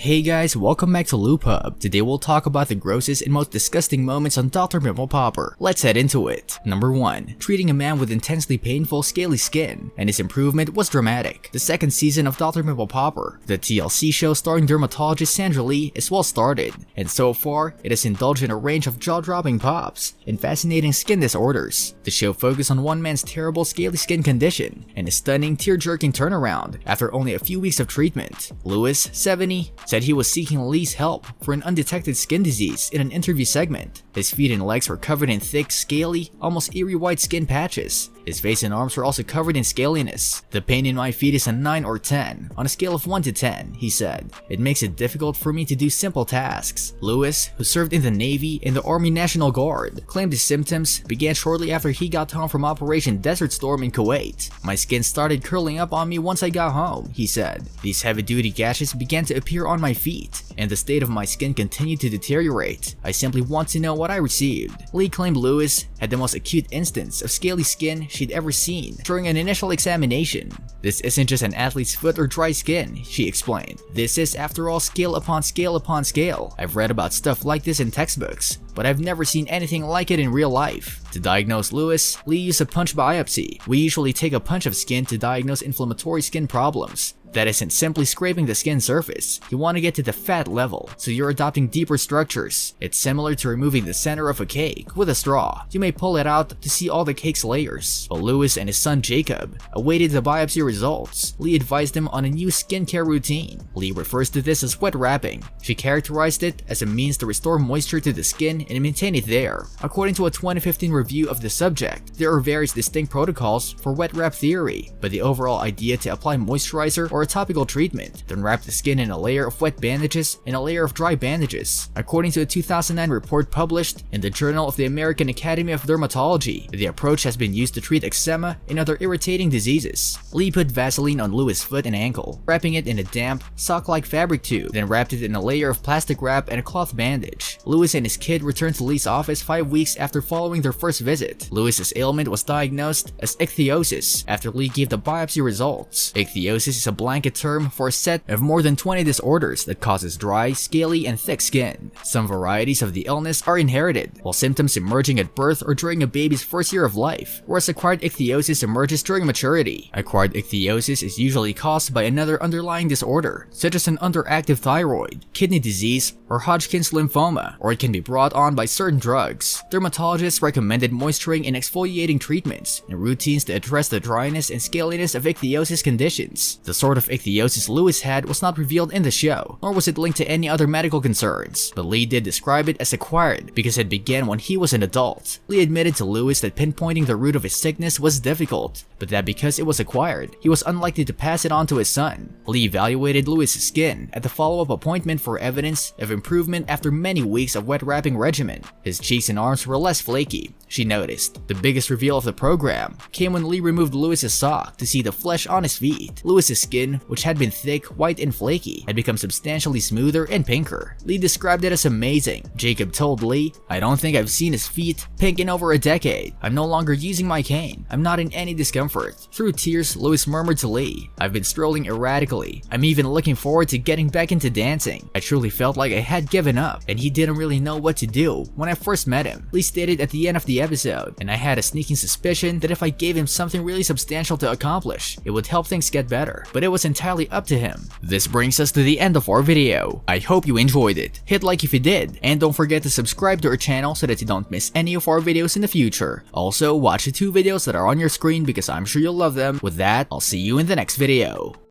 Hey guys, welcome back to LoopHub. Today we'll talk about the grossest and most disgusting moments on Dr. Pimple Popper. Let's head into it. Number 1. Treating a man with intensely painful, scaly skin, and his improvement was dramatic. The second season of Dr. Pimple Popper, the TLC show starring dermatologist Sandra Lee, is well started, and so far, it has indulged in a range of jaw-dropping pops and fascinating skin disorders. The show focused on one man's terrible scaly skin condition and a stunning, tear-jerking turnaround after only a few weeks of treatment. Lewis, 70, said he was seeking Lee's help for an undetected skin disease in an interview segment. His feet and legs were covered in thick, scaly, almost eerie white skin patches. His face and arms were also covered in scaliness. "The pain in my feet is a 9 or 10, on a scale of 1 to 10, he said. "It makes it difficult for me to do simple tasks." Lewis, who served in the Navy and the Army National Guard, claimed his symptoms began shortly after he got home from Operation Desert Storm in Kuwait. "My skin started curling up on me once I got home," he said. "These heavy-duty gashes began to appear on my feet, and the state of my skin continued to deteriorate. I simply want to know what I received." Lee claimed Lewis had the most acute instance of scaly skin she'd ever seen during an initial examination. "This isn't just an athlete's foot or dry skin," she explained. "This is, after all, scale upon scale upon scale. I've read about stuff like this in textbooks, but I've never seen anything like it in real life." To diagnose Lewis, Lee used a punch biopsy. "We usually take a punch of skin to diagnose inflammatory skin problems. That isn't simply scraping the skin surface. You want to get to the fat level, so you're adopting deeper structures. It's similar to removing the center of a cake with a straw. You may pull it out to see all the cake's layers." While Lewis and his son Jacob awaited the biopsy results, Lee advised him on a new skincare routine. Lee refers to this as wet wrapping. She characterized it as a means to restore moisture to the skin and maintain it there. According to a 2015 review of the subject, there are various distinct protocols for wet wrap theory, but the overall idea to apply moisturizer or a topical treatment, then wrap the skin in a layer of wet bandages and a layer of dry bandages. According to a 2009 report published in the Journal of the American Academy of Dermatology, the approach has been used to treat eczema and other irritating diseases. Lee put Vaseline on Lewis' foot and ankle, wrapping it in a damp, sock-like fabric tube, then wrapped it in a layer of plastic wrap and a cloth bandage. Lewis and his kid returned to Lee's office 5 weeks after following their first visit. Lewis's ailment was diagnosed as ichthyosis after Lee gave the biopsy results. Ichthyosis is a blanket term for a set of more than 20 disorders that causes dry, scaly, and thick skin. Some varieties of the illness are inherited, while symptoms emerging at birth or during a baby's first year of life, whereas acquired ichthyosis emerges during maturity. Acquired ichthyosis is usually caused by another underlying disorder, such as an underactive thyroid, kidney disease, or Hodgkin's lymphoma, or it can be brought on by certain drugs. Dermatologists recommended moisturizing and exfoliating treatments and routines to address the dryness and scaliness of ichthyosis conditions. The sort of ichthyosis Lewis had was not revealed in the show, nor was it linked to any other medical concerns, but Lee did describe it as acquired because it began when he was an adult. Lee admitted to Lewis that pinpointing the root of his sickness was difficult, but that because it was acquired, he was unlikely to pass it on to his son. Lee evaluated Lewis's skin at the follow-up appointment for evidence of improvement after many weeks of wet wrapping regimen. His cheeks and arms were less flaky, she noticed. The biggest reveal of the program came when Lee removed Lewis's sock to see the flesh on his feet. Lewis's skin, which had been thick, white, and flaky, had become substantially smoother and pinker. Lee described it as amazing. Jacob told Lee, "I don't think I've seen his feet pink in over a decade. I'm no longer using my cane. I'm not in any discomfort." Through tears, Lewis murmured to Lee, "I've been strolling erratically. I'm even looking forward to getting back into dancing. I truly felt like I had given up, and he didn't really know what to do when I first met him." Lee stated at the end of the episode, "And I had a sneaking suspicion that if I gave him something really substantial to accomplish, it would help things get better, but it was entirely up to him." This brings us to the end of our video. I hope you enjoyed it. Hit like if you did, and don't forget to subscribe to our channel so that you don't miss any of our videos in the future. Also, watch the 2 videos that are on your screen because I'm sure you'll love them. With that, I'll see you in the next video.